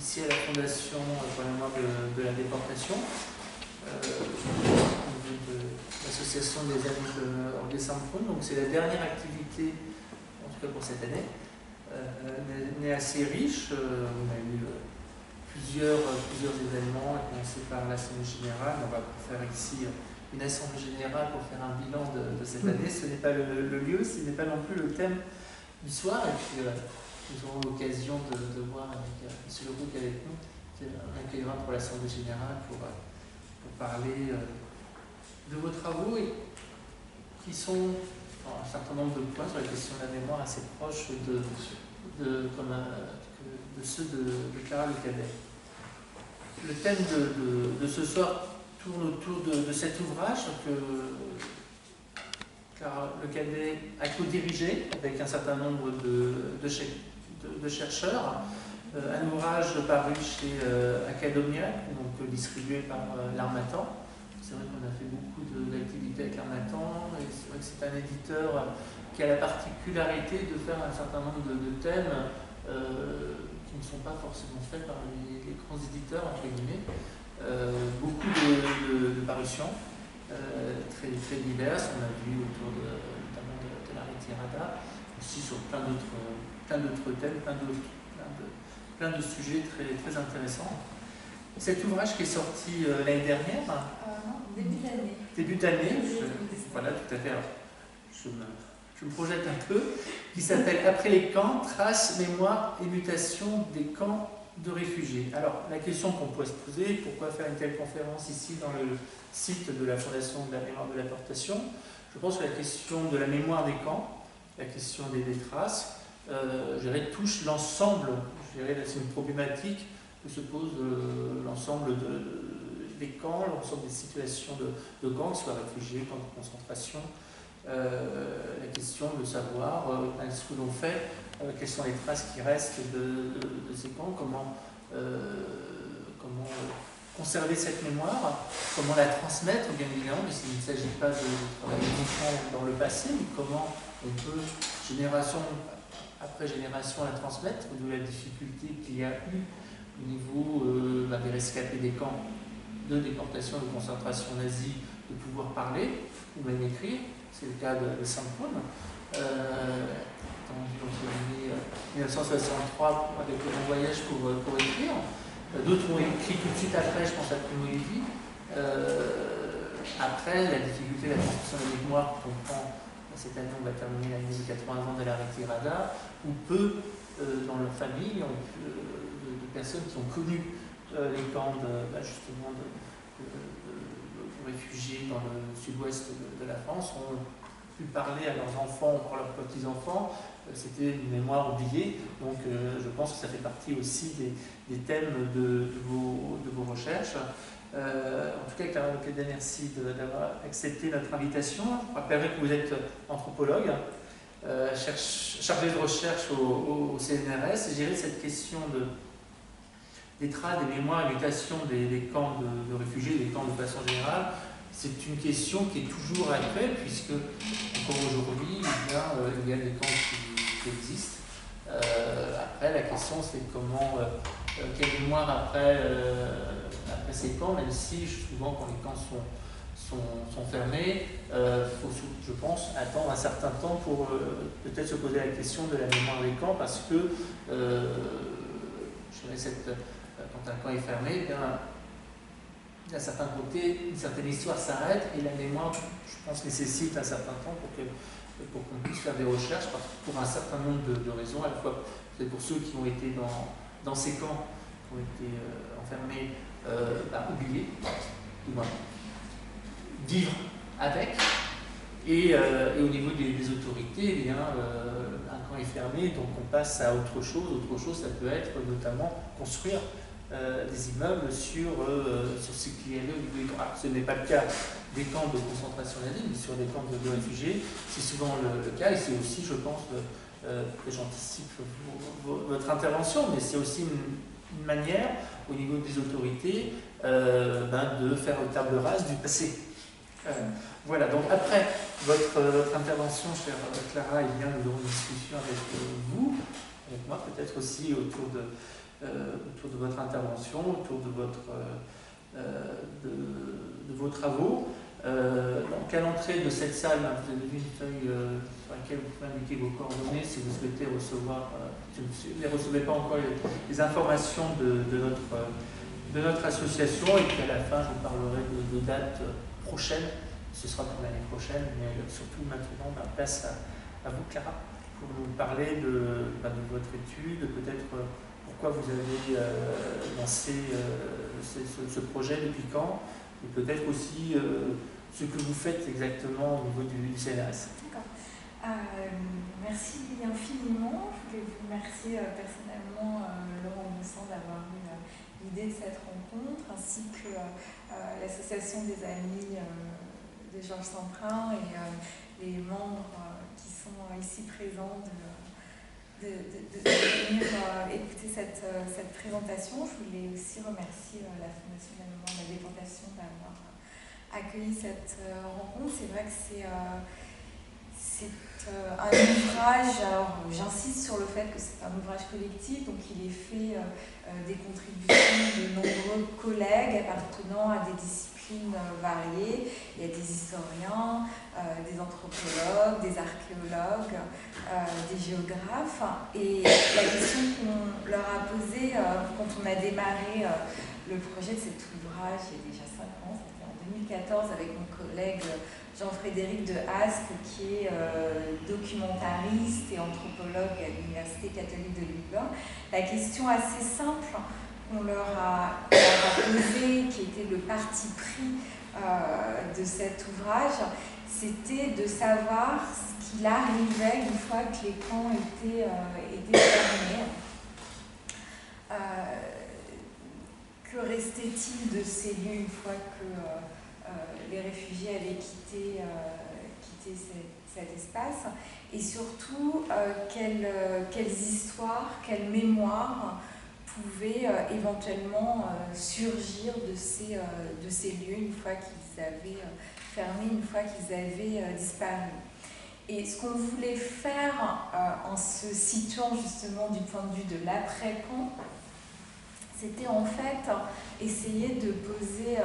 ici à la Fondation pour la mémoire de la déportation, au niveau de l'association des amis de Saint-Prune. Donc c'est la dernière activité, en tout cas pour cette année, n'est assez riche. On a eu plusieurs événements, à commencer par l'Assemblée Générale. On va faire ici une Assemblée Générale pour faire un bilan de cette année. Ce n'est pas le lieu, ce n'est pas non plus le thème du soir. Et puis nous aurons l'occasion de voir avec M. Leroux qui est avec nous, qui accueillera pour l'Assemblée Générale pour parler de vos travaux et qui sont un certain nombre de points sur la question de la mémoire assez proches de ceux de Clara Lecadet. Le thème de ce soir tourne autour de cet ouvrage que Clara Lecadet a co-dirigé avec un certain nombre de chercheurs. Un ouvrage paru chez Academia, donc distribué par l'Harmattan. C'est vrai qu'on a fait beaucoup d'activités avec l'Harmattan, et c'est vrai que c'est un éditeur qui a la particularité de faire un certain nombre de thèmes qui ne sont pas forcément faits par les grands éditeurs, entre guillemets. Beaucoup de parutions très diverses. On a vu autour notamment de la retirada, aussi sur plein d'autres thèmes, plein de sujets très intéressants. Cet ouvrage qui est sorti l'année dernière. Non, début d'année. Début d'année, voilà, tout à fait. Alors, je me projette un peu, qui s'appelle Après les camps, traces, mémoire et mutation des camps de réfugiés. Alors, la question qu'on pourrait se poser, pourquoi faire une telle conférence ici dans le site de la Fondation de la mémoire de la déportation? Je pense que la question de la mémoire des camps, la question des traces, touche l'ensemble, c'est une problématique que se pose l'ensemble des camps, l'ensemble des situations de camps, que ce soit réfugiés, camps de concentration. La question de savoir ce que l'on fait, quelles sont les traces qui restent de ces camps, comment conserver cette mémoire, comment la transmettre, bien évidemment, puisqu'il ne s'agit pas de travailler uniquement dans le passé, mais comment on peut, génération après génération, la transmettre, d'où la difficulté qu'il y a eu au niveau des rescapés des camps de déportation, de concentration nazie, de pouvoir parler ou même écrire. C'est le cas de Saint-Prune, entre 1963 avec le long voyage pour écrire. D'autres ont écrit tout de suite après, je pense à Primo Levi. Après, la difficulté de la construction de la mémoire, qu'on comprend, cette année on va terminer l'année des 80 ans de la retirada, où peu dans leur famille, de personnes qui ont connu les camps justement de réfugiés dans le sud-ouest de la France, ont pu parler à leurs enfants ou à leurs petits-enfants. C'était une mémoire oubliée, donc je pense que ça fait partie aussi des thèmes de vos recherches. En tout cas, Clara Lecadet, merci d'avoir accepté notre invitation. Je rappellerai que vous êtes anthropologue, chargé de recherche au CNRS. Je dirais cette question des traces, des mémoires et mutations des camps de réfugiés, des camps de façon générale, c'est une question qui est toujours actuelle, puisque encore aujourd'hui, il y a des camps qui existent. Après, la question c'est quelle mémoire après ces camps, même si souvent quand les camps sont fermés, faut, je pense, attendre un certain temps pour peut-être se poser la question de la mémoire des camps, parce que quand un camp est fermé, d'un certain côté, une certaine histoire s'arrête et la mémoire, je pense, nécessite un certain temps pour qu'on puisse faire des recherches, pour un certain nombre de raisons, à la fois c'est pour ceux qui ont été dans ces camps, qui ont été enfermés, oubliés, du moins vivre avec, et au niveau des autorités, eh bien, un camp est fermé, donc on passe à autre chose. Autre chose, ça peut être notamment construire des immeubles sur ce qui est là au niveau des camps. Alors, ce n'est pas le cas des camps de concentration nazie, mais sur des camps de réfugiés, c'est souvent le cas, et c'est aussi, je pense, que j'anticipe votre intervention, mais c'est aussi une manière, au niveau des autorités, de faire une table rase du passé. Voilà, donc après votre intervention, chère Clara, eh bien, nous aurons une discussion avec vous, avec moi, peut-être aussi autour autour de votre intervention, autour de vos travaux. Donc à l'entrée de cette salle, vous avez vu une feuille sur laquelle vous pouvez indiquer vos coordonnées si vous souhaitez recevoir, si vous ne recevez pas encore les informations de notre association, et puis à la fin je vous parlerai de dates prochaines. Ce sera pour l'année prochaine, mais surtout maintenant, place à vous, Clara, pour nous parler de votre étude, peut-être pourquoi vous avez lancé ce projet, depuis quand, et peut-être aussi ce que vous faites exactement au niveau du CNRS. D'accord. Merci infiniment. Je voulais vous remercier personnellement, Laurent Boussan, d'avoir eu l'idée de cette rencontre, ainsi que l'association des amis de Georges Centrin et les membres qui sont ici présents de venir écouter cette présentation. Je voulais aussi remercier la Fondation de la mémoire de la déportation d'avoir accueilli cette rencontre. C'est vrai que c'est un ouvrage, alors j'insiste sur le fait que c'est un ouvrage collectif, donc il est fait des contributions de nombreux collègues appartenant à des disciplines variées. Il y a des historiens, des anthropologues, des archéologues, des géographes. Et la question qu'on leur a posée quand on a démarré le projet de cet ouvrage, il y a déjà 5 ans, c'était en 2014 avec mon collègue Jean-Frédéric de Hasque, qui est documentariste et anthropologue à l'Université catholique de Louvain. La question assez simple qu'on leur a posée, qui était le parti pris de cet ouvrage, c'était de savoir ce qu'il arrivait une fois que les camps étaient fermés. Que restait-il de ces lieux une fois que les réfugiés avaient quitté cet espace, et surtout quelles histoires, quelles mémoires pouvaient éventuellement surgir de ces lieux une fois qu'ils avaient fermé, une fois qu'ils avaient disparu. Et ce qu'on voulait faire en se situant justement du point de vue de l'après-camp, c'était en fait essayer de poser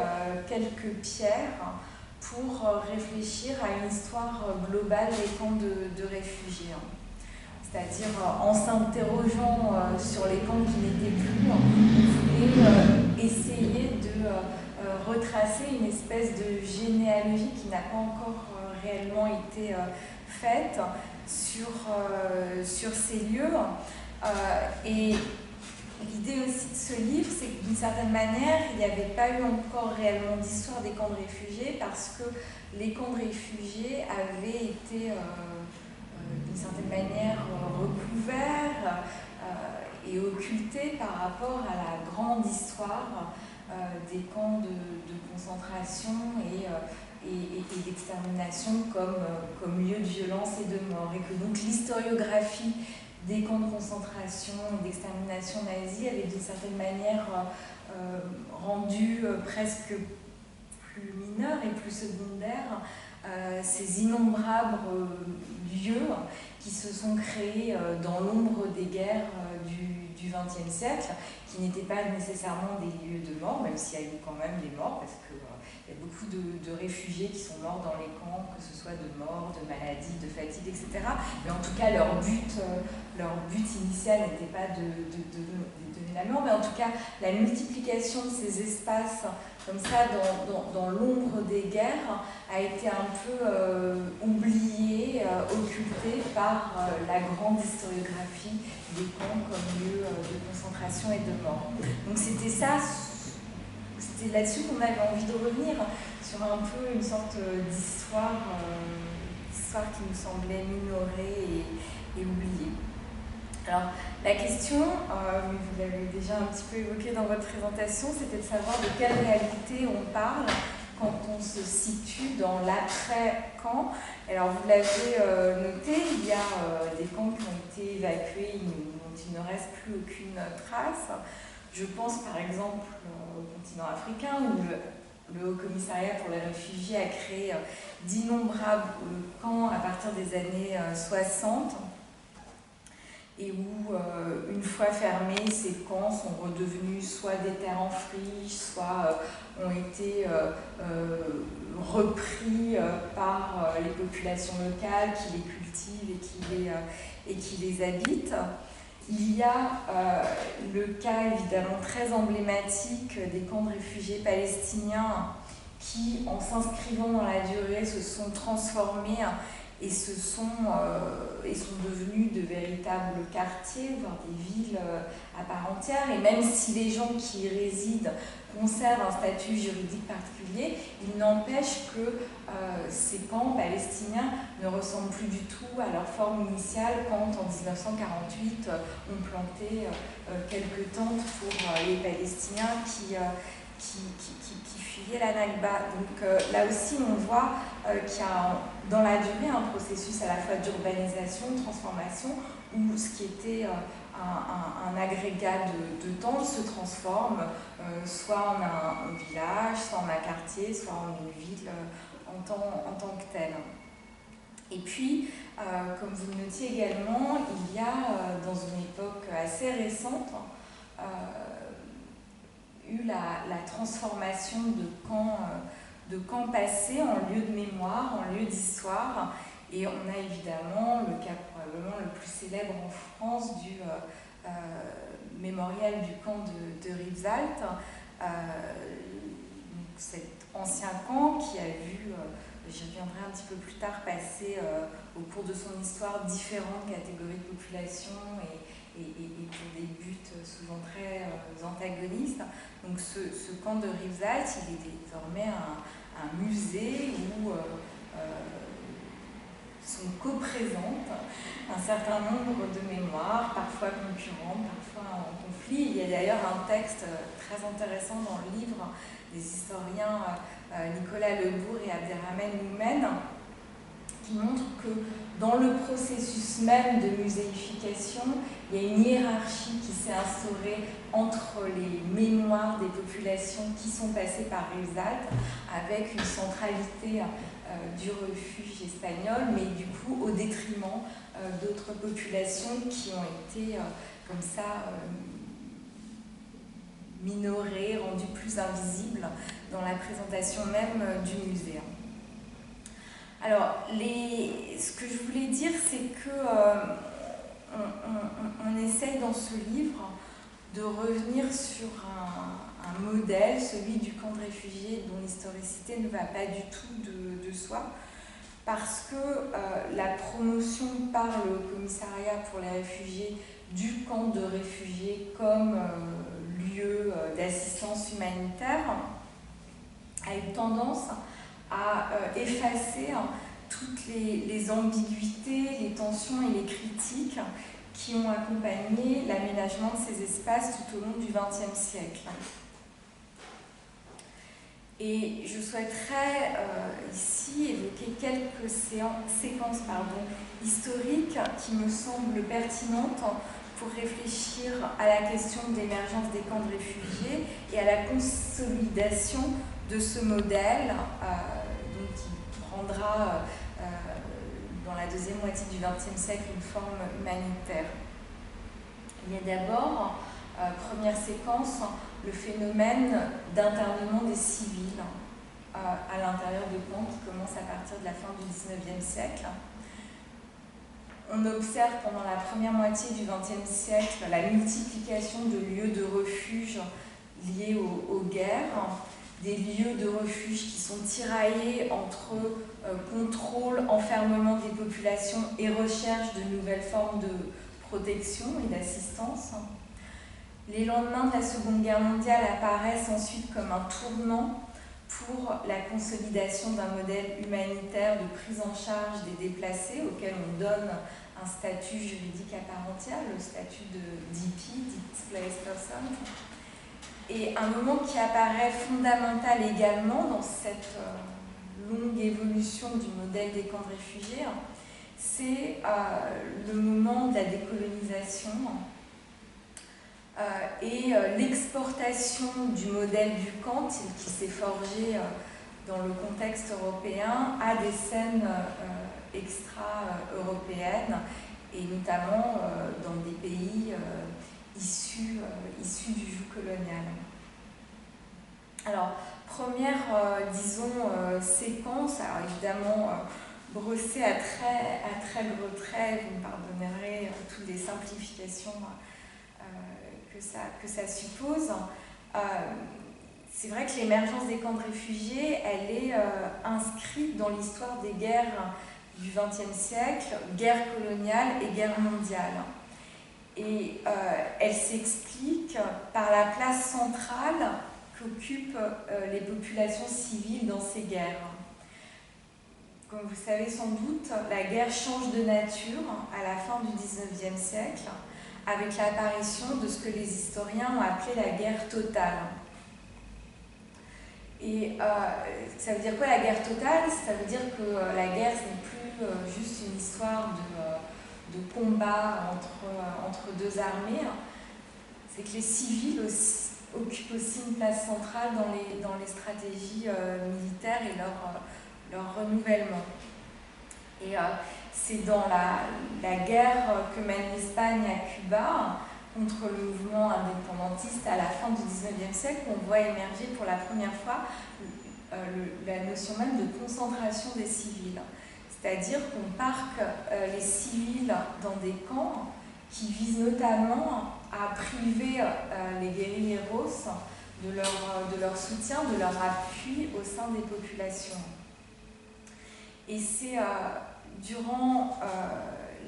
quelques pierres pour réfléchir à une histoire globale des camps de réfugiés. C'est-à-dire, en s'interrogeant sur les camps qui n'étaient plus, on voulait essayer de retracer une espèce de généalogie qui n'a pas encore réellement été faite sur ces lieux. Et l'idée aussi de ce livre, c'est que d'une certaine manière, il n'y avait pas eu encore réellement d'histoire des camps de réfugiés, parce que les camps de réfugiés avaient été d'une certaine manière recouverts et occultés par rapport à la grande histoire des camps de concentration et d'extermination comme lieu de violence et de mort. Et que donc l'historiographie des camps de concentration et d'extermination nazie avait d'une certaine manière rendu presque plus mineur et plus secondaire ces innombrables lieux qui se sont créés dans l'ombre des guerres du XXe siècle, qui n'étaient pas nécessairement des lieux de mort, même s'il y a eu quand même des morts, parce qu'il y a beaucoup de réfugiés qui sont morts dans les camps, que ce soit de mort, de maladie, de fatigue, etc. Mais en tout cas, leur but initial n'était pas de donner la mort, mais en tout cas, la multiplication de ces espaces comme ça dans l'ombre des guerres a été un peu oubliée, occultée par la grande historiographie des camps comme lieu de concentration et de mort. Donc c'était là-dessus qu'on avait envie de revenir, sur un peu une sorte d'histoire qui nous semblait minorée et oubliée. Alors, la question, vous l'avez déjà un petit peu évoqué dans votre présentation, c'était de savoir de quelle réalité on parle quand on se situe dans l'après-camp. Alors, vous l'avez noté, il y a des camps qui ont été évacués, dont il ne reste plus aucune trace. Je pense par exemple au continent africain, où le Haut Commissariat pour les réfugiés a créé d'innombrables camps à partir des années 60. et où, une fois fermés, ces camps sont redevenus soit des terres en friche, soit ont été repris par les populations locales qui les cultivent et qui les habitent. Il y a le cas évidemment très emblématique des camps de réfugiés palestiniens qui, en s'inscrivant dans la durée, se sont transformés et sont devenus de véritables quartiers, voire des villes à part entière. Et même si les gens qui y résident conservent un statut juridique particulier, il n'empêche que ces camps palestiniens ne ressemblent plus du tout à leur forme initiale quand, en 1948, on plantait quelques tentes pour les Palestiniens qui fuyaient la Nakba. Donc là aussi, on voit qu'il y a dans la durée un processus à la fois d'urbanisation, de transformation, où ce qui était un agrégat de tentes se transforme soit en un village, soit en un quartier, soit en une ville en tant que telle. Et puis, comme vous le notiez également, il y a, dans une époque assez récente, eu la transformation de camps passés en lieu de mémoire, en lieu d'histoire. Et on a évidemment le cas probablement le plus célèbre en France du mémorial du camp de Rivesaltes, cet ancien camp qui a vu, j'y reviendrai un petit peu plus tard, passer au cours de son histoire différentes catégories de population et pour des buts souvent très antagonistes. Donc ce camp de Rivesaltes, il est désormais un musée où sont co-présentes un certain nombre de mémoires, parfois concurrentes, parfois en conflit. Il y a d'ailleurs un texte très intéressant dans le livre des historiens Nicolas Lebourg et Abderrahmane Moumen qui montre que dans le processus même de muséification, il y a une hiérarchie qui s'est instaurée entre les mémoires des populations qui sont passées par Rivesaltes, avec une centralité du refuge espagnol, mais du coup au détriment d'autres populations qui ont été comme ça minorées, rendues plus invisibles dans la présentation même du musée. Alors, ce que je voulais dire, c'est que on essaye dans ce livre de revenir sur un modèle, celui du camp de réfugiés, dont l'historicité ne va pas du tout de soi, parce que la promotion par le commissariat pour les réfugiés du camp de réfugiés comme lieu d'assistance humanitaire a eu tendance à effacer toutes les ambiguïtés, les tensions et les critiques qui ont accompagné l'aménagement de ces espaces tout au long du XXe siècle. Et je souhaiterais ici évoquer quelques séquences historiques qui me semblent pertinentes pour réfléchir à la question de l'émergence des camps de réfugiés et à la consolidation de ce modèle qui prendra dans la deuxième moitié du XXe siècle une forme humanitaire. Il y a d'abord, première séquence, le phénomène d'internement des civils à l'intérieur de camps qui commence à partir de la fin du XIXe siècle. On observe pendant la première moitié du XXe siècle la multiplication de lieux de refuge liés aux guerres, des lieux de refuge qui sont tiraillés entre contrôle, enfermement des populations et recherche de nouvelles formes de protection et d'assistance. Les lendemains de la Seconde Guerre mondiale apparaissent ensuite comme un tournant pour la consolidation d'un modèle humanitaire de prise en charge des déplacés auquel on donne un statut juridique à part entière, le statut de DP, Displaced Person. Et un moment qui apparaît fondamental également dans cette longue évolution du modèle des camps de réfugiés, c'est le moment de la décolonisation et l'exportation du modèle du camp qui s'est forgé dans le contexte européen à des scènes extra-européennes et notamment dans des pays issus du joug colonial. Alors, première, séquence, alors évidemment brossée à très gros traits, vous me pardonnerez toutes les simplifications que ça suppose. C'est vrai que l'émergence des camps de réfugiés, elle est inscrite dans l'histoire des guerres du XXe siècle, guerre coloniale et guerre mondiale. Et elle s'explique par la place centrale qu'occupent les populations civiles dans ces guerres. Comme vous savez sans doute, la guerre change de nature à la fin du XIXe siècle avec l'apparition de ce que les historiens ont appelé la guerre totale. Et ça veut dire quoi la guerre totale? Ça veut dire que la guerre, ce n'est plus juste une histoire de combat entre deux armées. C'est que les civils occupent aussi une place centrale dans les stratégies militaires et leur renouvellement. Et c'est dans la guerre que mène l'Espagne à Cuba contre le mouvement indépendantiste à la fin du XIXe siècle, on voit émerger pour la première fois la notion même de concentration des civils. C'est-à-dire qu'on parque les civils dans des camps qui visent notamment à priver les guérilleros de leur soutien, de leur appui au sein des populations. Et c'est durant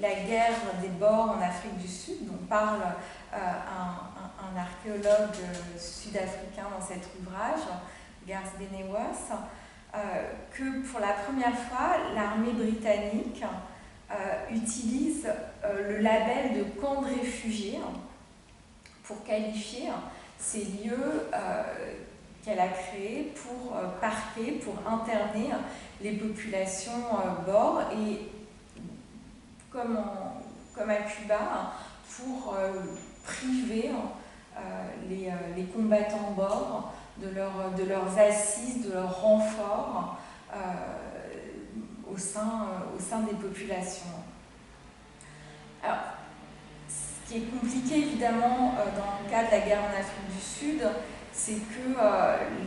la guerre des Boers en Afrique du Sud, dont parle un archéologue sud-africain dans cet ouvrage, Garth Benewas, que pour la première fois, l'armée britannique utilise le label de camp de réfugiés pour qualifier ces lieux qu'elle a créés pour parquer, pour interner les populations Boers et comme à Cuba, pour priver les combattants Boers de leurs assises, de leurs renforts au sein des populations. Alors, ce qui est compliqué évidemment dans le cas de la guerre en Afrique du Sud, c'est que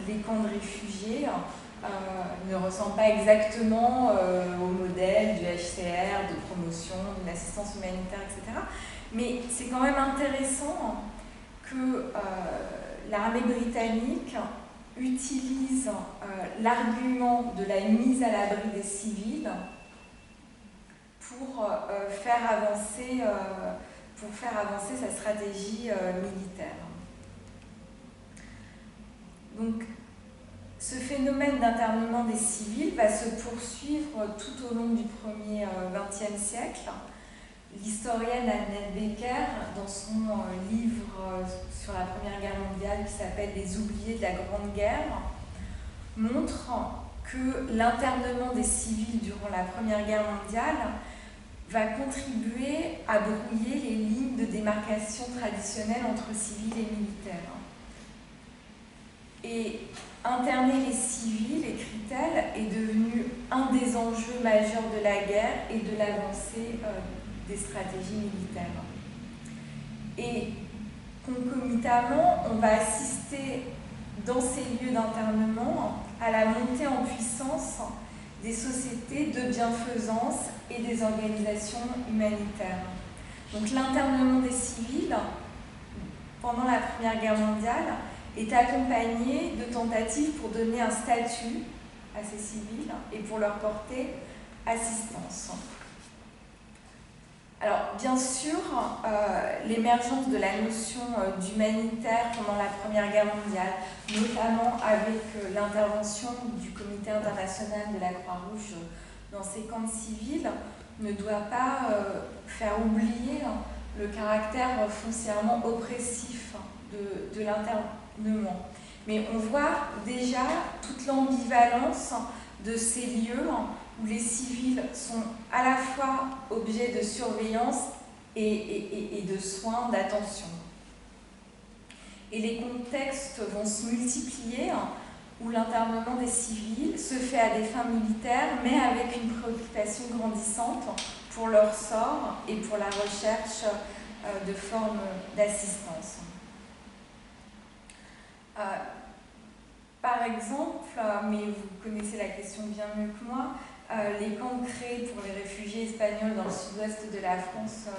les camps de réfugiés ne ressemblent pas exactement au modèle du HCR, de promotion, de l'assistance humanitaire, etc. Mais c'est quand même intéressant que l'armée britannique utilise l'argument de la mise à l'abri des civils pour faire avancer sa stratégie militaire. Donc, ce phénomène d'internement des civils va se poursuivre tout au long du premier XXe siècle. L'historienne Annette Becker, dans son livre sur la Première Guerre mondiale qui s'appelle « Les oubliés de la Grande Guerre », montre que l'internement des civils durant la Première Guerre mondiale va contribuer à brouiller les lignes de démarcation traditionnelles entre civils et militaires. Et interner les civils, écrit-elle, est devenu un des enjeux majeurs de la guerre et de l'avancée des stratégies militaires. Et concomitamment, on va assister dans ces lieux d'internement à la montée en puissance des sociétés de bienfaisance et des organisations humanitaires. Donc l'internement des civils pendant la Première Guerre mondiale est accompagné de tentatives pour donner un statut à ces civils et pour leur porter assistance. Alors, bien sûr, l'émergence de la notion d'humanitaire pendant la Première Guerre mondiale, notamment avec l'intervention du Comité international de la Croix-Rouge dans ces camps civils, ne doit pas faire oublier le caractère foncièrement oppressif de l'internement. Mais on voit déjà toute l'ambivalence de ces lieux où les civils sont à la fois objets de surveillance et de soins, d'attention. Et les contextes vont se multiplier où l'internement des civils se fait à des fins militaires, mais avec une préoccupation grandissante pour leur sort et pour la recherche de formes d'assistance. Par exemple, mais vous connaissez la question bien mieux que moi, les camps créés pour les réfugiés espagnols dans le sud-ouest de la France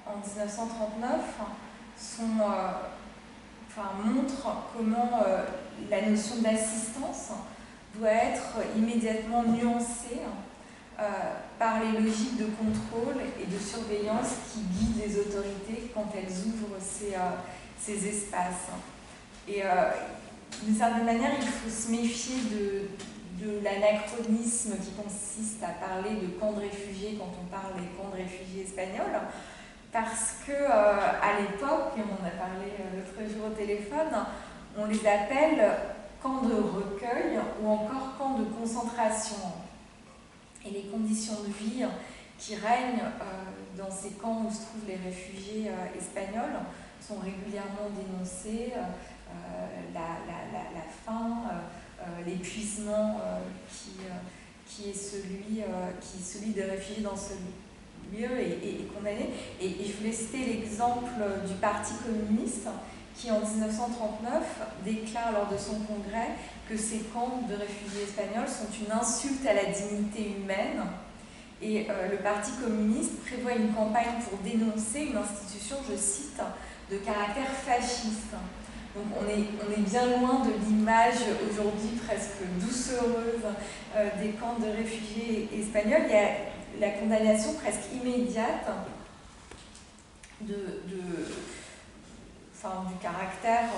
en 1939 montrent comment la notion d'assistance doit être immédiatement nuancée par les logiques de contrôle et de surveillance qui guident les autorités quand elles ouvrent ces espaces. Et d'une certaine manière, il faut se méfier de l'anachronisme qui consiste à parler de camps de réfugiés quand on parle des camps de réfugiés espagnols, parce que à l'époque, et on en a parlé l'autre jour au téléphone, on les appelle camps de recueil ou encore camps de concentration. Et les conditions de vie qui règnent dans ces camps où se trouvent les réfugiés espagnols sont régulièrement dénoncées. La faim, l'épuisement qui est celui des réfugiés dans ce lieu est condamné. Et je voulais citer l'exemple du Parti communiste qui, en 1939, déclare lors de son congrès que ces camps de réfugiés espagnols sont une insulte à la dignité humaine. Et le Parti communiste prévoit une campagne pour dénoncer une institution, je cite, de caractère fasciste. Donc on est bien loin de l'image aujourd'hui presque doucereuse des camps de réfugiés espagnols. Il y a la condamnation presque immédiate du caractère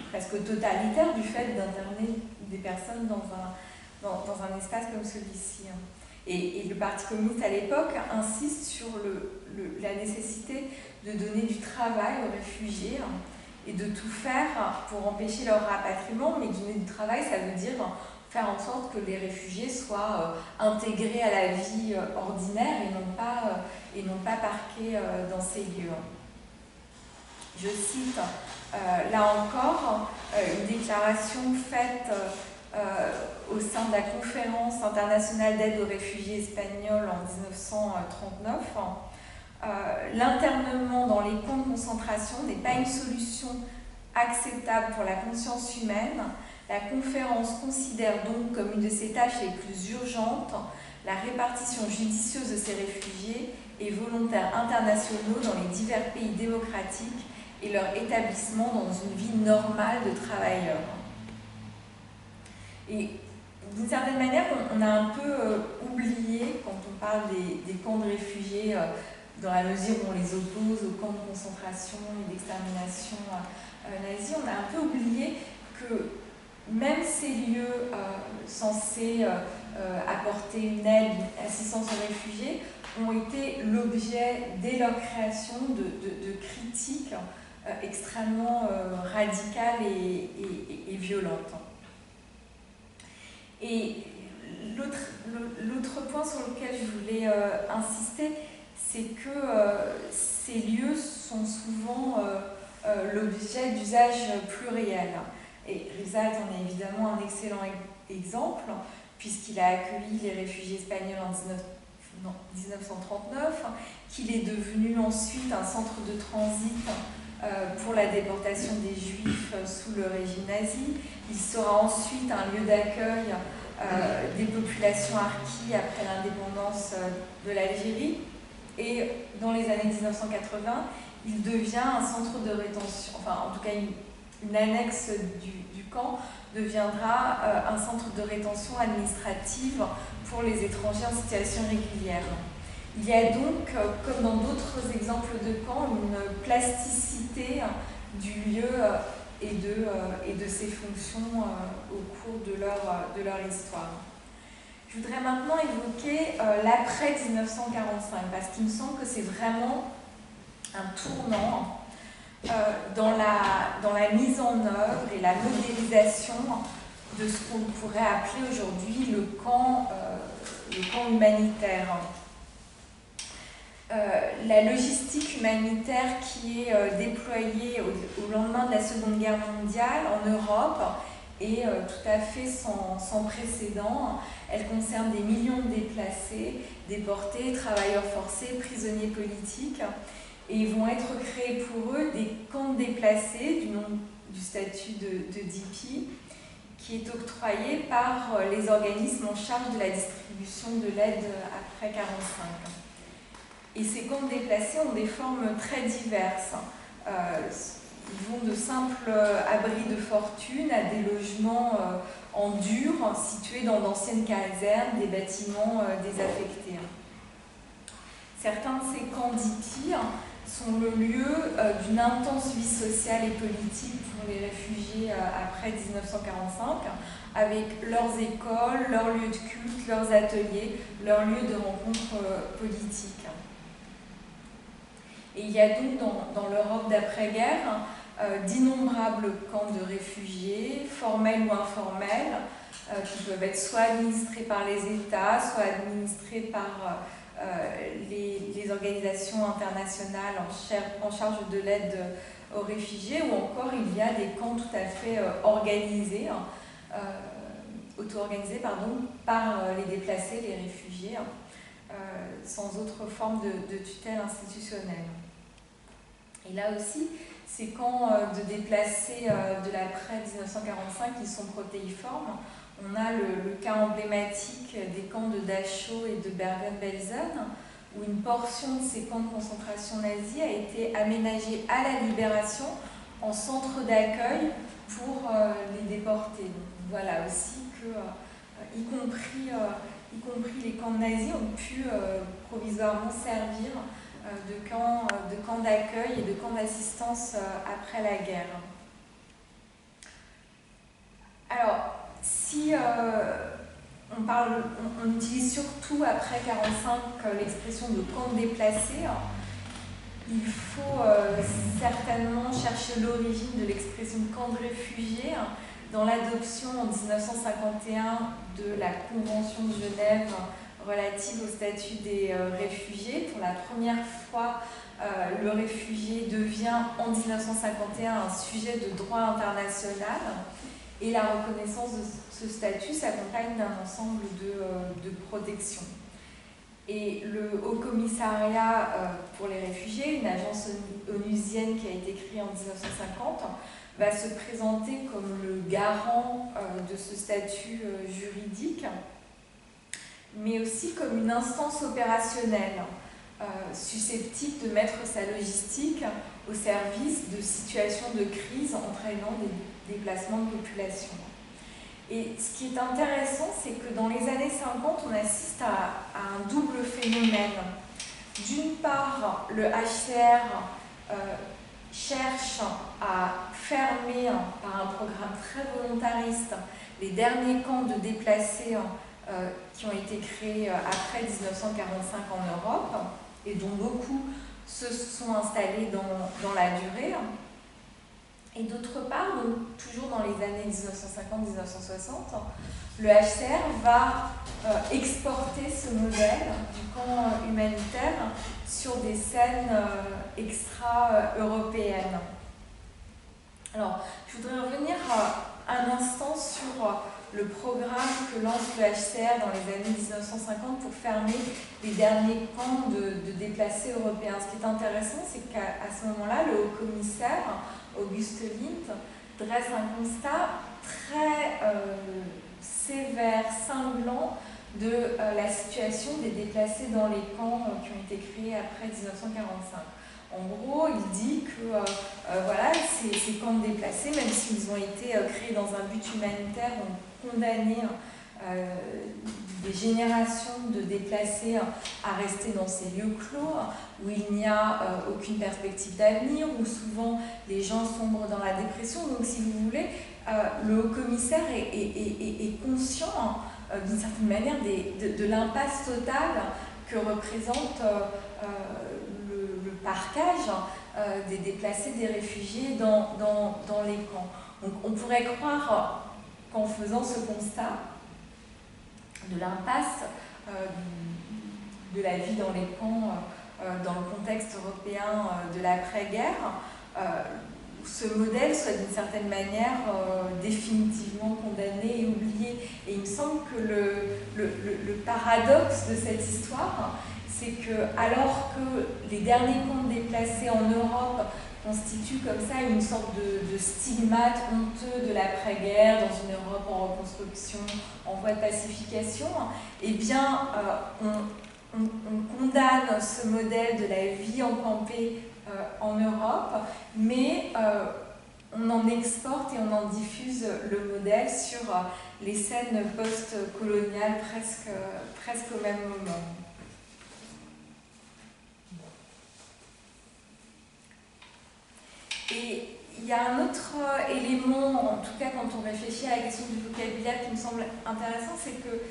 presque totalitaire du fait d'interner des personnes dans un espace comme celui-ci. Et le Parti communiste à l'époque insiste sur la nécessité de donner du travail aux réfugiés et de tout faire pour empêcher leur rapatriement, mais donner du travail, ça veut dire faire en sorte que les réfugiés soient intégrés à la vie ordinaire et non pas parqués dans ces lieux. Je cite là encore une déclaration faite au sein de la Conférence internationale d'aide aux réfugiés espagnols en 1939. L'internement dans les camps de concentration n'est pas une solution acceptable pour la conscience humaine. La conférence considère donc comme une de ses tâches les plus urgentes la répartition judicieuse de ces réfugiés et volontaires internationaux dans les divers pays démocratiques et leur établissement dans une vie normale de travailleurs. Et d'une certaine manière, on a un peu oublié, quand on parle des camps de réfugiés, dans la mesure où on les oppose aux camps de concentration et d'extermination nazis, on a un peu oublié que même ces lieux censés apporter une aide, une assistance aux réfugiés, ont été l'objet, dès leur création, de critiques extrêmement radicales et violentes. Et l'autre point sur lequel je voulais insister, c'est que ces lieux sont souvent l'objet d'usages pluriels. Et Rizal en est évidemment un excellent exemple, puisqu'il a accueilli les réfugiés espagnols en 1939, qu'il est devenu ensuite un centre de transit pour la déportation des Juifs sous le régime nazi. Il sera ensuite un lieu d'accueil des populations harkis après l'indépendance de l'Algérie. Et dans les années 1980, il devient un centre de rétention, enfin en tout cas une annexe du camp deviendra un centre de rétention administrative pour les étrangers en situation régulière. Il y a donc, comme dans d'autres exemples de camps, une plasticité du lieu et de ses fonctions au cours de leur histoire. Je voudrais maintenant évoquer l'après 1945, parce qu'il me semble que c'est vraiment un tournant dans la mise en œuvre et la modélisation de ce qu'on pourrait appeler aujourd'hui le camp humanitaire. La logistique humanitaire qui est déployée au lendemain de la Seconde Guerre mondiale en Europe est tout à fait sans précédent. Elle concerne des millions de déplacés, déportés, travailleurs forcés, prisonniers politiques. Et ils vont être créés pour eux des camps de déplacés du nom du statut de DP, qui est octroyé par les organismes en charge de la distribution de l'aide après 1945. Et ces camps de déplacés ont des formes très diverses. Ils vont de simples abris de fortune à des logements en dur, situés dans d'anciennes casernes, des bâtiments désaffectés. Certains de ces camps d'IPI sont le lieu d'une intense vie sociale et politique pour les réfugiés après 1945, avec leurs écoles, leurs lieux de culte, leurs ateliers, leurs lieux de rencontres politiques. Et il y a donc dans l'Europe d'après-guerre d'innombrables camps de réfugiés, formels ou informels, qui peuvent être soit administrés par les États, soit administrés par les organisations internationales en charge de l'aide aux réfugiés, ou encore il y a des camps tout à fait organisés, auto-organisés par les déplacés, les réfugiés, sans autre forme de tutelle institutionnelle. Et là aussi, ces camps de déplacés de l'après-1945 qui sont protéiformes. On a le cas emblématique des camps de Dachau et de Bergen-Belsen, où une portion de ces camps de concentration nazis a été aménagée à la Libération en centre d'accueil pour les déportés. Donc, voilà aussi que, y compris les camps nazis ont pu provisoirement servir de camps d'accueil et de camps d'assistance après la guerre. Alors, si on utilise surtout après 1945 l'expression de camp déplacé, il faut certainement chercher l'origine de l'expression camp de réfugiés dans l'adoption en 1951 de la Convention de Genève relative au statut des réfugiés. Pour la première fois, le réfugié devient en 1951 un sujet de droit international, et la reconnaissance de ce statut s'accompagne d'un ensemble de protections. Et le Haut Commissariat pour les réfugiés, une agence onusienne qui a été créée en 1950, va se présenter comme le garant de ce statut juridique, mais aussi comme une instance opérationnelle susceptible de mettre sa logistique au service de situations de crise entraînant des déplacements de population. Et ce qui est intéressant, c'est que dans les années 50, on assiste à un double phénomène. D'une part, le HCR cherche à fermer, par un programme très volontariste, les derniers camps de déplacés qui ont été créés après 1945 en Europe, et dont beaucoup se sont installés dans la durée. Et d'autre part, donc, toujours dans les années 1950-1960, le HCR va exporter ce modèle du camp humanitaire sur des scènes extra-européennes. Alors, je voudrais revenir un instant sur le programme que lance le HCR dans les années 1950 pour fermer les derniers camps de déplacés européens. Ce qui est intéressant, c'est qu'à ce moment-là, le haut-commissaire Auguste Lindt dresse un constat très sévère, cinglant de la situation des déplacés dans les camps qui ont été créés après 1945. En gros, il dit que voilà, ces camps de déplacés, même s'ils ont été créés dans un but humanitaire, ont condamné des générations de déplacés à rester dans ces lieux clos, où il n'y a aucune perspective d'avenir, où souvent les gens sombrent dans la dépression. Donc, si vous voulez, le haut-commissaire est conscient, d'une certaine manière, de l'impasse totale que représente le parquage des déplacés, des réfugiés dans les camps. Donc, on pourrait croire qu'en faisant ce constat de l'impasse de la vie dans les camps dans le contexte européen de l'après-guerre, ce modèle soit d'une certaine manière définitivement condamné et oublié. Et il me semble que le paradoxe de cette histoire, c'est que alors que les derniers camps déplacés en Europe constituent comme ça une sorte de stigmate honteux de l'après-guerre dans une Europe en reconstruction, en voie de pacification, eh bien on condamne ce modèle de la vie encampée en Europe, mais on en exporte et on en diffuse le modèle sur les scènes post-coloniales presque au même moment. Et il y a un autre élément, en tout cas quand on réfléchit à la question du vocabulaire qui me semble intéressant, c'est que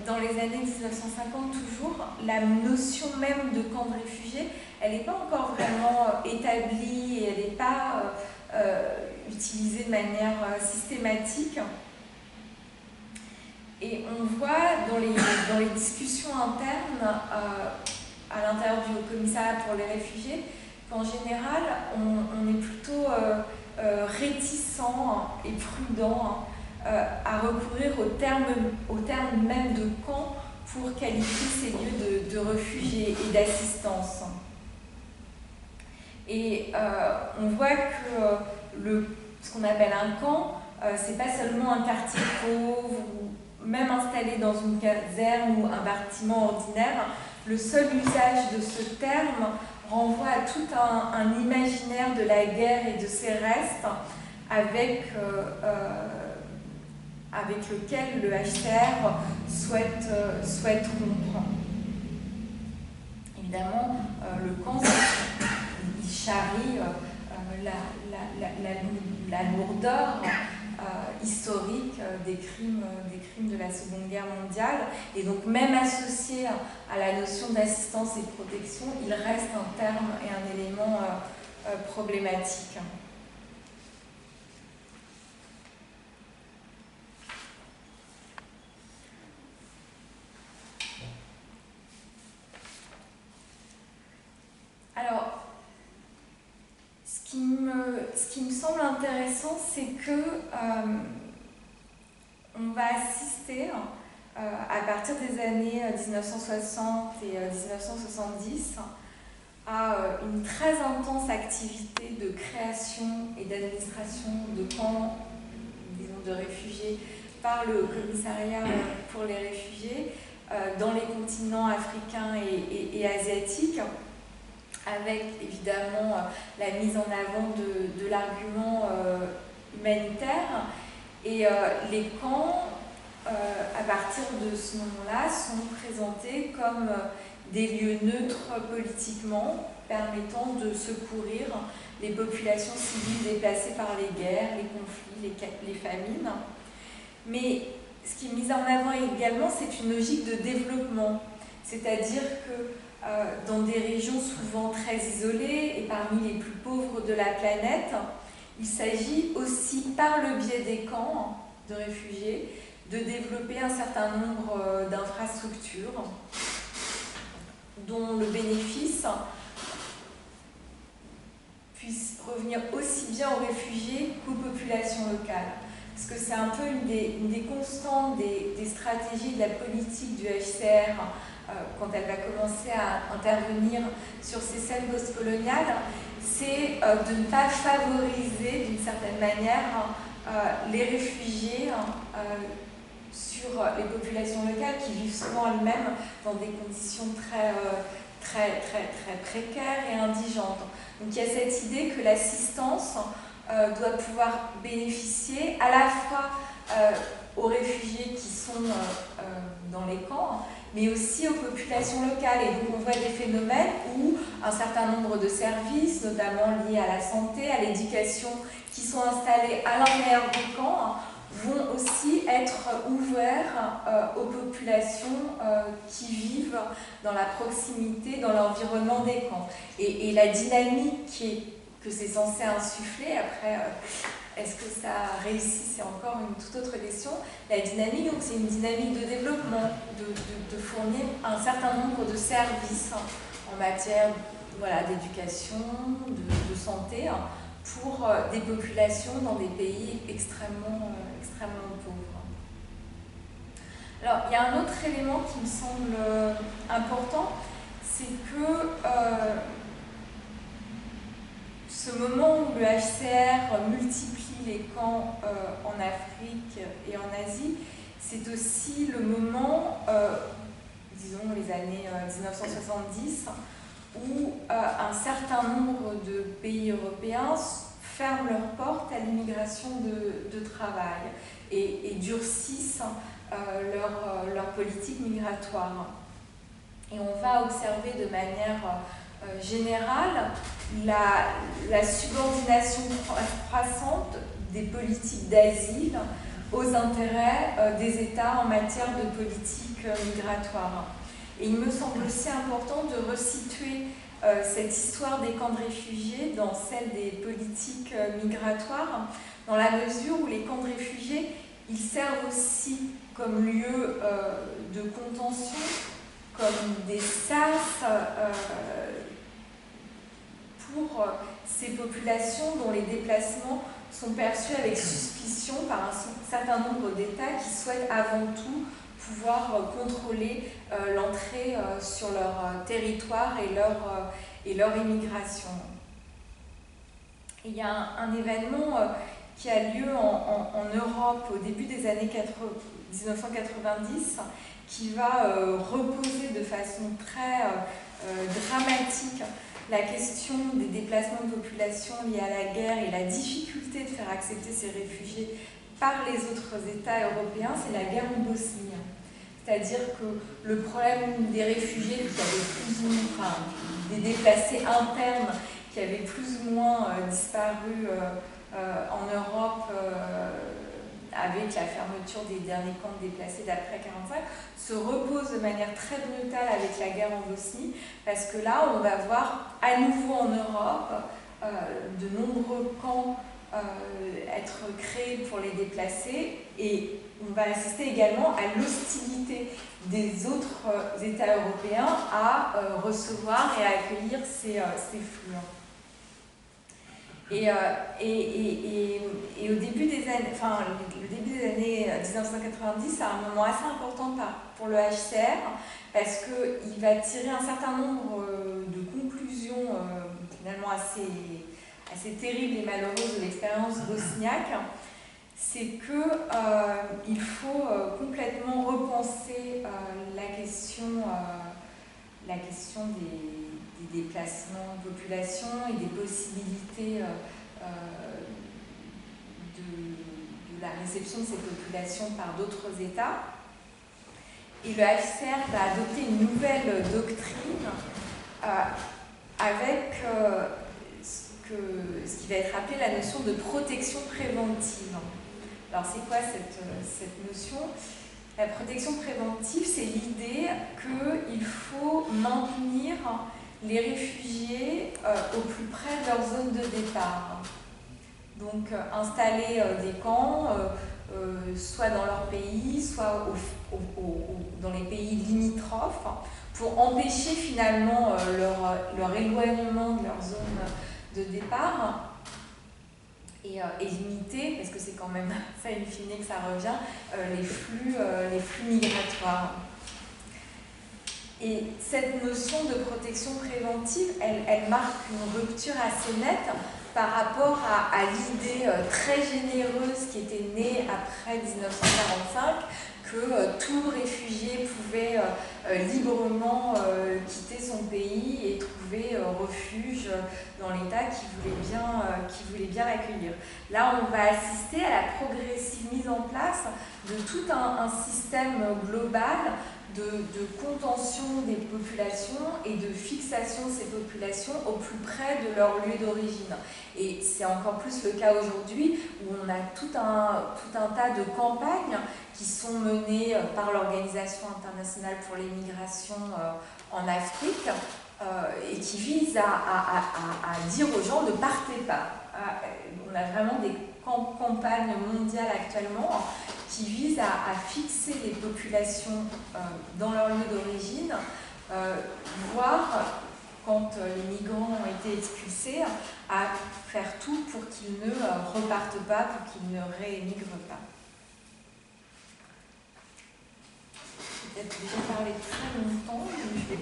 dans les années 1950 toujours, la notion même de camp de réfugiés, elle n'est pas encore vraiment établie et elle n'est pas utilisée de manière systématique. Et on voit dans les discussions internes à l'intérieur du Haut Commissariat pour les réfugiés qu'en général, on est plutôt réticent et prudent à recourir au terme même de camp pour qualifier ces lieux de réfugiés et d'assistance. Et on voit que ce qu'on appelle un camp, c'est pas seulement un quartier pauvre ou même installé dans une caserne ou un bâtiment ordinaire. Le seul usage de ce terme renvoie à tout un imaginaire de la guerre et de ses restes avec lequel le HCR souhaite rompre. Évidemment, le camp, il charrie la lourdeur historique des crimes de la Seconde Guerre mondiale, et donc même associé à la notion d'assistance et de protection, il reste un terme et un élément problématique. Alors, ce qui me semble intéressant, c'est que on va assister à partir des années 1960 et 1970 à une très intense activité de création et d'administration de camps, disons, de réfugiés par le Commissariat pour les réfugiés dans les continents africains et asiatiques, avec évidemment la mise en avant de l'argument humanitaire. Et les camps, à partir de ce moment-là, sont présentés comme des lieux neutres politiquement, permettant de secourir les populations civiles déplacées par les guerres, les conflits, les famines. Mais ce qui est mis en avant également, c'est une logique de développement, c'est-à-dire que dans des régions souvent très isolées et parmi les plus pauvres de la planète, il s'agit aussi, par le biais des camps de réfugiés, de développer un certain nombre d'infrastructures dont le bénéfice puisse revenir aussi bien aux réfugiés qu'aux populations locales. Parce que c'est un peu une des constantes des stratégies de la politique du HCR quand elle va commencer à intervenir sur ces scènes postcoloniales, c'est de ne pas favoriser d'une certaine manière les réfugiés sur les populations locales qui vivent souvent elles-mêmes dans des conditions très précaires et indigentes. Donc il y a cette idée que l'assistance doit pouvoir bénéficier à la fois aux réfugiés qui sont dans les camps, mais aussi aux populations locales. Et donc on voit des phénomènes où un certain nombre de services, notamment liés à la santé, à l'éducation, qui sont installés à l'intérieur des camps, vont aussi être ouverts aux populations qui vivent dans la proximité, dans l'environnement des camps. Et la dynamique que c'est censé insuffler, après, est-ce que ça réussit, c'est encore une toute autre question. La dynamique, donc, c'est une dynamique de développement, de fournir un certain nombre de services en matière d'éducation, de santé, pour des populations dans des pays extrêmement pauvres. Alors, il y a un autre élément qui me semble important, c'est que ce moment où le HCR multiplie les camps en Afrique et en Asie, c'est aussi le moment, disons les années 1970, où un certain nombre de pays européens ferment leurs portes à l'immigration de travail et durcissent leur politique migratoire. Et on va observer de manière générale la subordination croissante des politiques d'asile aux intérêts des États en matière de politique migratoire. Et il me semble aussi important de resituer cette histoire des camps de réfugiés dans celle des politiques migratoires, dans la mesure où les camps de réfugiés, ils servent aussi comme lieu de contention, comme des sas pour ces populations dont les déplacements sont perçus avec suspicion par un certain nombre d'États qui souhaitent avant tout pouvoir contrôler l'entrée sur leur territoire et leur immigration. Et il y a un événement qui a lieu en Europe au début des années 1990 qui va reposer de façon très dramatique la question des déplacements de population liés à la guerre et la difficulté de faire accepter ces réfugiés par les autres États européens, c'est la guerre en Bosnie. C'est-à-dire que le problème des réfugiés qui avaient plus ou moins, des déplacés internes qui avaient plus ou moins disparu en Europe avec la fermeture des derniers camps de déplacés d'après 1945, se repose de manière très brutale avec la guerre en Bosnie, parce que là, on va voir à nouveau en Europe de nombreux camps être créés pour les déplacés, et on va assister également à l'hostilité des autres États européens à recevoir et à accueillir ces flux. Et au début des années, le début des années 1990, c'est un moment assez important pour le HCR, parce qu'il va tirer un certain nombre de conclusions finalement assez terribles et malheureuses de l'expérience bosniaque. C'est qu'il faut complètement repenser la question des déplacements de population et des possibilités de la réception de ces populations par d'autres États. Et le HCR va adopter une nouvelle doctrine avec ce qui va être appelé la notion de protection préventive. Alors c'est quoi cette notion ? La protection préventive, c'est l'idée qu'il faut maintenir les réfugiés au plus près de leur zone de départ. Donc installer des camps, soit dans leur pays, soit dans les pays limitrophes, pour empêcher finalement leur éloignement de leur zone de départ et limiter, parce que c'est quand même ça in fine que ça revient, les flux migratoires. Et cette notion de protection préventive, elle marque une rupture assez nette par rapport à l'idée très généreuse qui était née après 1945, que tout réfugié pouvait librement quitter son pays et trouver refuge dans l'État qui voulait bien l'accueillir. Là, on va assister à la progressive mise en place de tout un système global de contention des populations et de fixation de ces populations au plus près de leur lieu d'origine. Et c'est encore plus le cas aujourd'hui, où on a tout un tas de campagnes qui sont menées par l'Organisation internationale pour les migrations en Afrique et qui visent à dire aux gens ne partez pas. On a vraiment des campagnes mondiales actuellement qui visent à fixer les populations dans leur lieu d'origine, voire, quand les migrants ont été expulsés, à faire tout pour qu'ils ne repartent pas, pour qu'ils ne réémigrent pas. J'ai peut-être déjà parlé très longtemps, mais je vais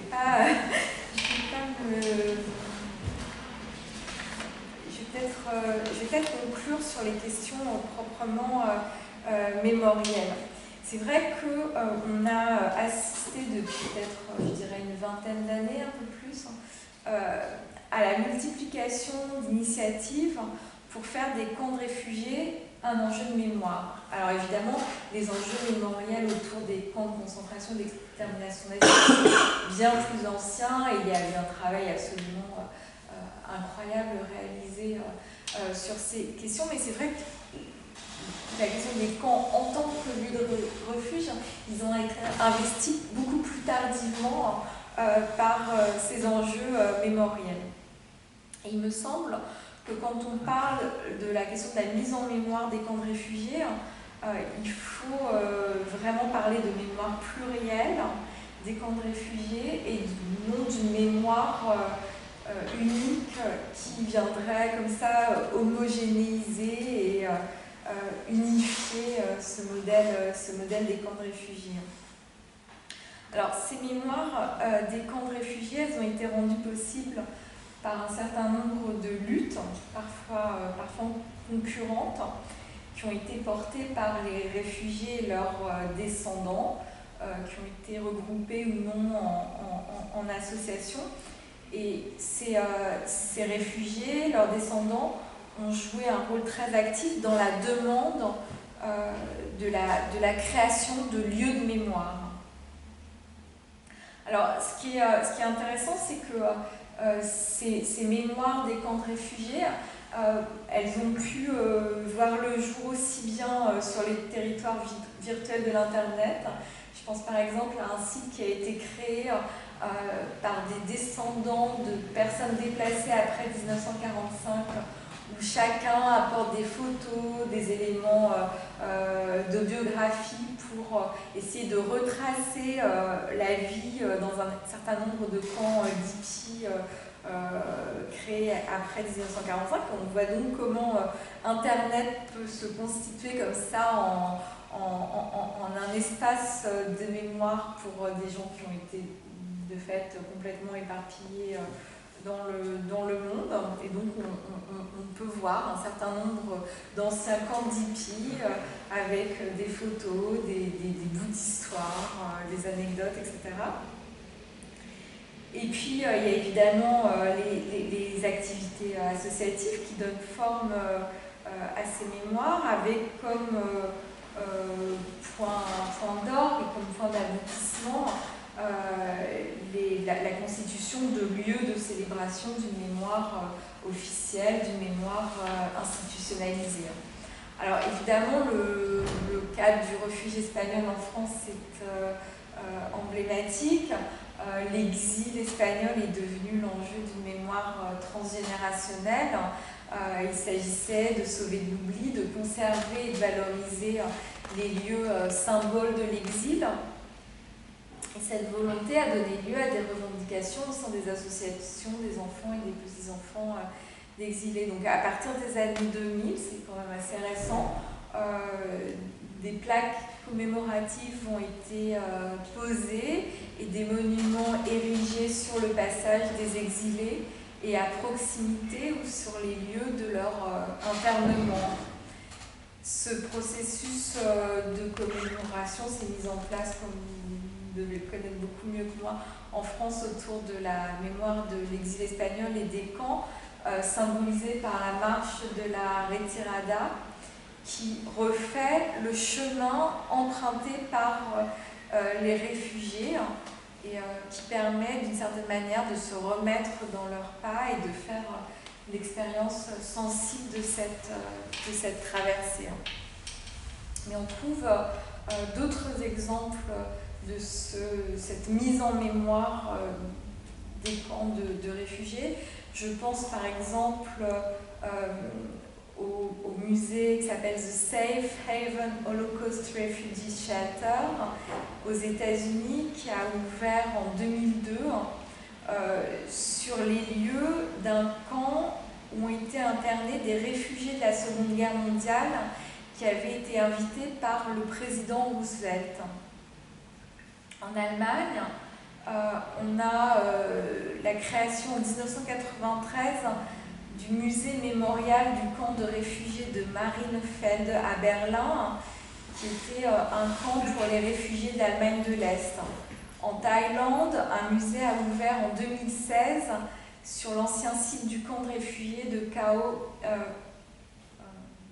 peut-être conclure sur les questions proprement mémorielles. C'est vrai qu'on a assisté depuis peut-être, je dirais, une vingtaine d'années, un peu plus, à la multiplication d'initiatives pour faire des camps de réfugiés un enjeu de mémoire. Alors évidemment, les enjeux mémoriels autour des camps de concentration d'extermination nazie sont bien plus anciens et il y a eu un travail absolument incroyable réalisé sur ces questions, mais c'est vrai que la question des camps en tant que lieu de refuge, ils ont été investis beaucoup plus tardivement par ces enjeux mémoriels. Et il me semble que quand on parle de la question de la mise en mémoire des camps de réfugiés, il faut vraiment parler de mémoire plurielle des camps de réfugiés et non d'une mémoire unique qui viendrait comme ça homogénéiser et unifier ce modèle des camps de réfugiés. Alors, ces mémoires des camps de réfugiés, elles ont été rendues possibles par un certain nombre de luttes, parfois concurrentes, qui ont été portées par les réfugiés et leurs descendants, qui ont été regroupés ou non en associations. Et ces réfugiés, leurs descendants, ont joué un rôle très actif dans la demande de la création de lieux de mémoire. Alors, ce qui est intéressant, c'est que ces mémoires des camps de réfugiés, elles ont pu voir le jour aussi bien sur les territoires virtuels de l'Internet. Je pense par exemple à un site qui a été créé par des descendants de personnes déplacées après 1945, où chacun apporte des photos, des éléments de biographie pour essayer de retracer la vie dans un certain nombre de camps d'hippies créés après 1945. On voit donc comment Internet peut se constituer comme ça en un espace de mémoire pour des gens qui ont été de fait complètement éparpillés dans le monde. Et donc on peut voir un certain nombre d'anciens camps d'hippies avec des photos, des bouts d'histoire, des anecdotes, etc. Et puis il y a évidemment les activités associatives qui donnent forme à ces mémoires, avec comme point d'orgue et comme point d'aboutissement la constitution de lieux de célébration d'une mémoire officielle, d'une mémoire institutionnalisée. Alors évidemment, le cas du refuge espagnol en France est emblématique. L'exil espagnol est devenu l'enjeu d'une mémoire transgénérationnelle. Il s'agissait de sauver de l'oubli, de conserver et de valoriser les lieux symboles de l'exil. Et cette volonté a donné lieu à des revendications au sein des associations des enfants et des petits-enfants d'exilés. Donc à partir des années 2000, c'est quand même assez récent, des plaques commémoratives ont été posées et des monuments érigés sur le passage des exilés et à proximité ou sur les lieux de leur internement. Ce processus de commémoration s'est mis en place, comme vous devez le connaître beaucoup mieux que moi, en France autour de la mémoire de l'exil espagnol et des camps, symbolisés par la marche de la Retirada, qui refait le chemin emprunté par les réfugiés et qui permet d'une certaine manière de se remettre dans leurs pas et de faire l'expérience sensible de cette traversée. Mais on trouve d'autres exemples de cette mise en mémoire des camps de réfugiés. Je pense par exemple au musée qui s'appelle The Safe Haven Holocaust Refugee Shelter aux États-Unis, qui a ouvert en 2002 sur les lieux d'un camp ont été internés des réfugiés de la Seconde Guerre mondiale qui avaient été invités par le président Roosevelt. En Allemagne, on a la création en 1993 du musée mémorial du camp de réfugiés de Marienfelde à Berlin, qui était un camp pour les réfugiés d'Allemagne de l'Est. En Thaïlande, un musée a ouvert en 2016 sur l'ancien site du camp de réfugiés de Khao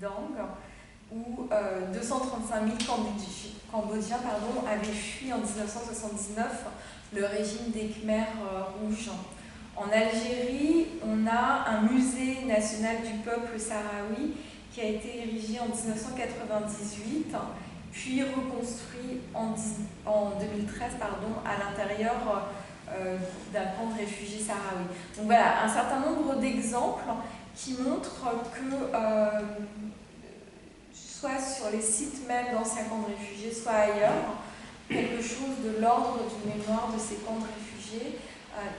Dang, où 235 000 Cambodgiens avaient fui en 1979 le régime des Khmers rouges. En Algérie, on a un musée national du peuple sahraoui qui a été érigé en 1998, puis reconstruit en 2013 à l'intérieur d'un camp de réfugiés sahraouis. Donc voilà, un certain nombre d'exemples qui montrent que soit sur les sites même d'anciens camps de réfugiés, soit ailleurs, quelque chose de l'ordre d'une mémoire de ces camps de réfugiés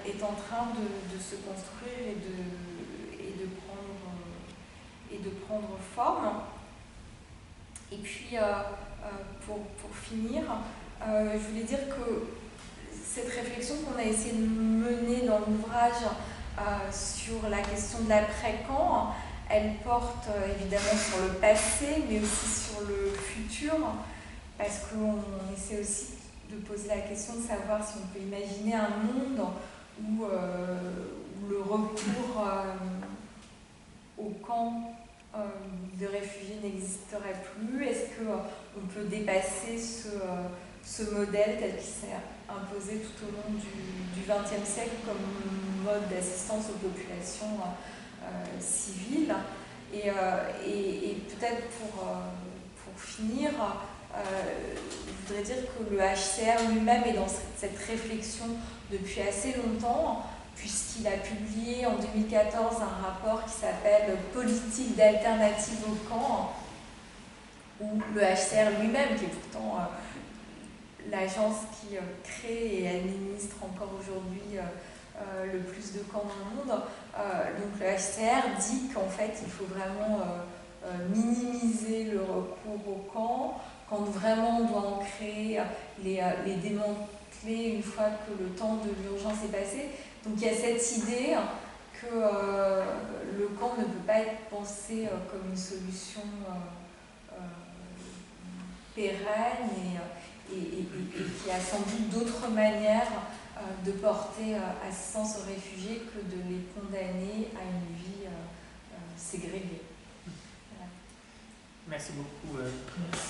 est en train de se construire et de prendre forme. Et puis, pour finir, je voulais dire que cette réflexion qu'on a essayé de mener dans l'ouvrage sur la question de l'après-camp, elle porte évidemment sur le passé, mais aussi sur le futur, parce qu'on essaie aussi de poser la question de savoir si on peut imaginer un monde où le recours au camp de réfugiés n'existerait plus. Est-ce qu'on peut dépasser ce modèle tel qu'il s'est imposé tout au long du XXe siècle comme mode d'assistance aux populations civiles? Et peut-être pour finir, je voudrais dire que le HCR lui-même est dans cette réflexion depuis assez longtemps, puisqu'il a publié en 2014 un rapport qui s'appelle « Politique d'alternative au camp », où le HCR lui-même, qui est pourtant l'agence qui crée et administre encore aujourd'hui le plus de camps dans le monde, donc le HCR dit qu'en fait il faut vraiment minimiser le recours au camp, quand vraiment on doit en créer, les démanteler une fois que le temps de l'urgence est passé. Donc il y a cette idée que le camp ne peut pas être pensé comme une solution pérenne et qui a sans doute d'autres manières de porter assistance aux réfugiés que de les condamner à une vie ségrégée. Voilà. Merci beaucoup,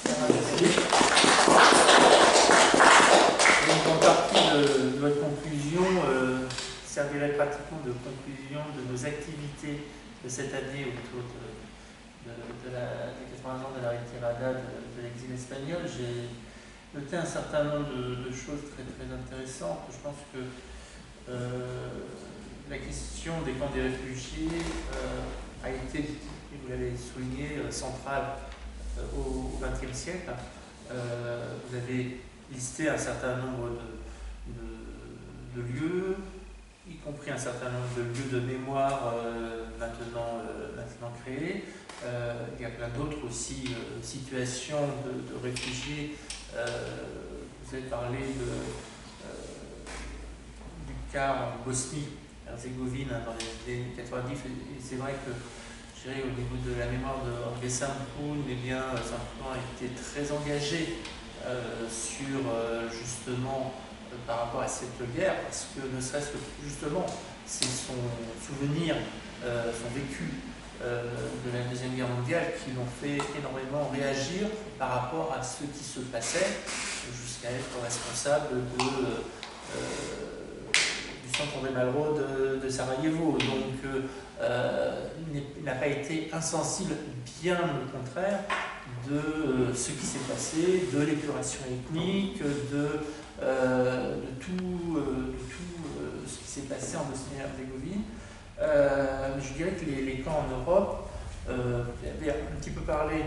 Sarah. Donc, en partie de votre conclusion servirait pratiquement de conclusion de nos activités de cette année autour des 80 ans de la retirada de l'exil espagnol. J'ai noté un certain nombre de choses très très intéressantes. Je pense que la question des camps des réfugiés a été, et vous l'avez souligné, centrale au XXe siècle. Vous avez listé un certain nombre de lieux, y compris un certain nombre de lieux de mémoire maintenant créés. Il y a plein d'autres aussi situations de réfugiés. Vous avez parlé du cas en Bosnie-Herzégovine dans les années 90, et c'est vrai que je dirais, au niveau de la mémoire de Jorge Sampoun, eh bien, Sampoun a été très engagé sur justement par rapport à cette guerre, parce que ne serait-ce que justement c'est son souvenir, son vécu de la Deuxième Guerre mondiale qui l'ont fait énormément réagir par rapport à ce qui se passait, jusqu'à être responsable du centre André Malraux de Sarajevo. Donc il n'a pas été insensible, bien au contraire, de ce qui s'est passé, de l'épuration ethnique, de tout ce qui s'est passé en Bosnie-Herzégovine. Je dirais que les camps en Europe, vous avez un petit peu parlé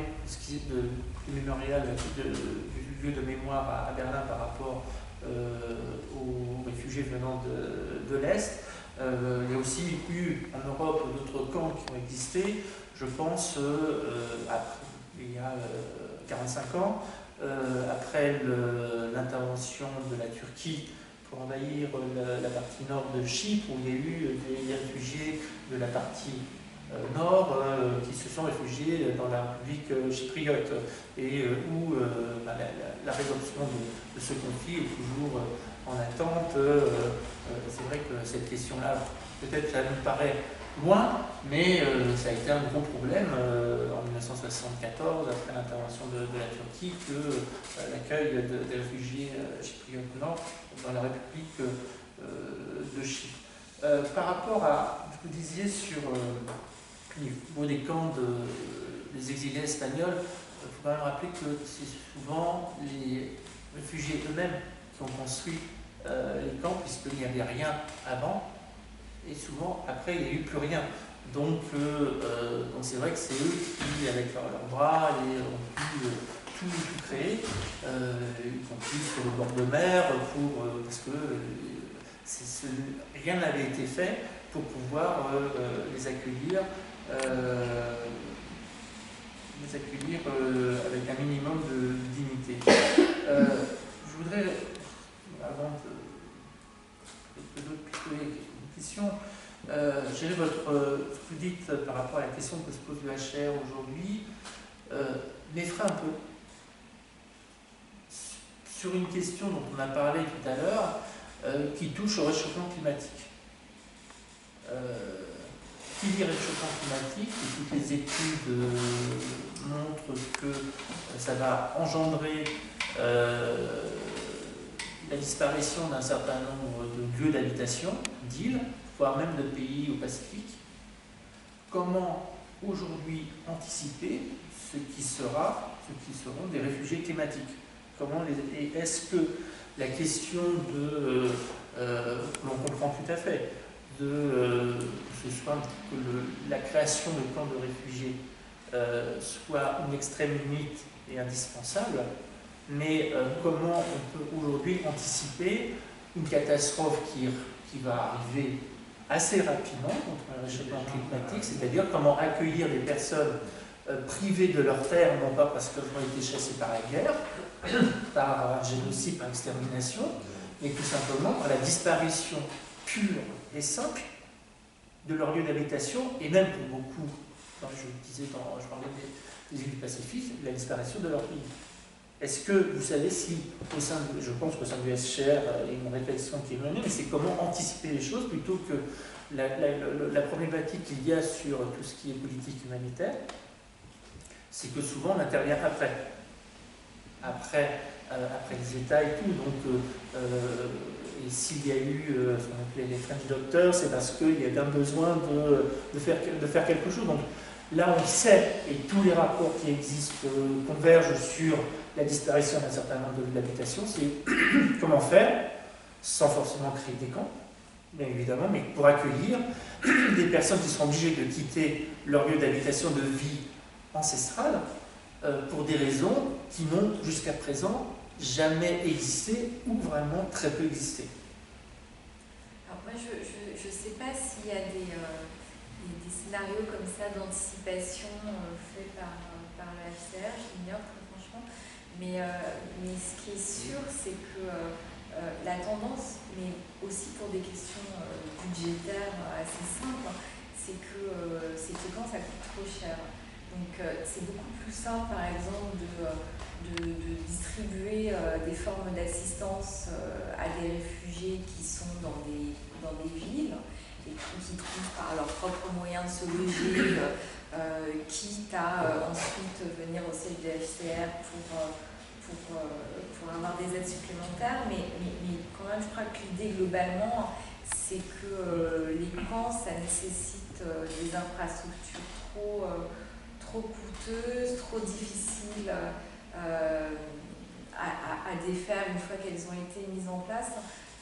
du mémorial, du lieu de mémoire à Berlin par rapport aux réfugiés venant de l'Est. Il y a aussi eu en Europe d'autres camps qui ont existé. Je pense, il y a 45 ans, après l'intervention de la Turquie pour envahir la partie nord de Chypre, où il y a eu des réfugiés de la partie nord qui se sont réfugiés dans la République chypriote et où la résolution de ce conflit est toujours en attente. C'est vrai que cette question-là, peut-être ça nous paraît loin, mais ça a été un gros problème en 1974, après l'intervention de la Turquie, que l'accueil des réfugiés chypriotes nord dans la République de Chypre. Par rapport à ce que vous disiez sur au niveau des camps des exilés espagnols, il faut quand même rappeler que c'est souvent les réfugiés eux-mêmes qui ont construit les camps, puisqu'il n'y avait rien avant, et souvent après il n'y a eu plus rien. Donc c'est vrai que c'est eux qui, avec leurs bras, ont pu tout créer, y compris sur le bord de mer, parce que rien n'avait été fait pour pouvoir les accueillir avec un minimum de dignité. Je voudrais, avant que d'autres puissent poser une question, j'ai ce que vous dites par rapport à la question que se pose le HR aujourd'hui, m'effraie un peu. Sur une question dont on a parlé tout à l'heure, qui touche au réchauffement climatique. Qui dit réchauffement climatique, et toutes les études montrent que ça va engendrer la disparition d'un certain nombre de lieux d'habitation, d'îles, voire même de pays au Pacifique. Comment aujourd'hui anticiper ce qui seront des réfugiés climatiques? Est-ce que la question l'on comprend tout à fait, que ce soit que la création de camps de réfugiés soit une extrême limite et indispensable, mais comment on peut aujourd'hui anticiper une catastrophe qui va arriver assez rapidement contre le réchauffement climatique, c'est-à-dire comment accueillir des personnes privées de leur terre, non pas parce qu'elles ont été chassées par la guerre, par un génocide, par extermination, mais tout simplement par la disparition pure et simple de leur lieu d'habitation, et même pour beaucoup, je parlais des îles du Pacifique, la disparition de leur pays. Est-ce que vous savez si, je pense qu'au sein du SCR, il y a une réflexion qui est menée, mais c'est comment anticiper les choses plutôt que la problématique qu'il y a sur tout ce qui est politique humanitaire, c'est que souvent on intervient après les États et tout. Donc, et s'il y a eu ce qu'on appelait les French Doctors, c'est parce qu'il y avait un besoin de faire quelque chose. Donc là, on sait, et tous les rapports qui existent convergent sur la disparition d'un certain nombre d'habitations, c'est comment faire, sans forcément créer des camps, bien évidemment, mais pour accueillir des personnes qui seront obligées de quitter leur lieu d'habitation de vie ancestrale pour des raisons qui n'ont jusqu'à présent jamais existé ou vraiment très peu existé. Alors moi, je ne sais pas s'il y a des scénarios comme ça d'anticipation faits par le HCR, je l'ignore très franchement, mais ce qui est sûr, c'est que la tendance, mais aussi pour des questions budgétaires assez simples, c'est que quand ça coûte trop cher. Donc c'est beaucoup plus simple, par exemple, de distribuer des formes d'assistance à des réfugiés qui sont dans des villes et qui trouvent par leurs propres moyens de se loger, quitte à ensuite venir au siège du HCR pour avoir des aides supplémentaires. Mais quand même, je crois que l'idée globalement, c'est que les camps, ça nécessite des infrastructures trop coûteuses, trop difficiles à défaire une fois qu'elles ont été mises en place.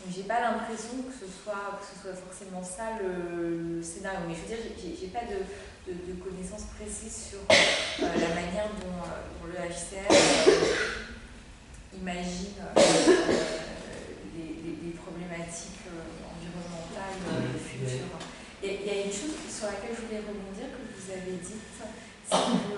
Donc j'ai pas l'impression que ce soit forcément ça le scénario. Mais je veux dire, j'ai pas de connaissances précises sur la manière dont le HCR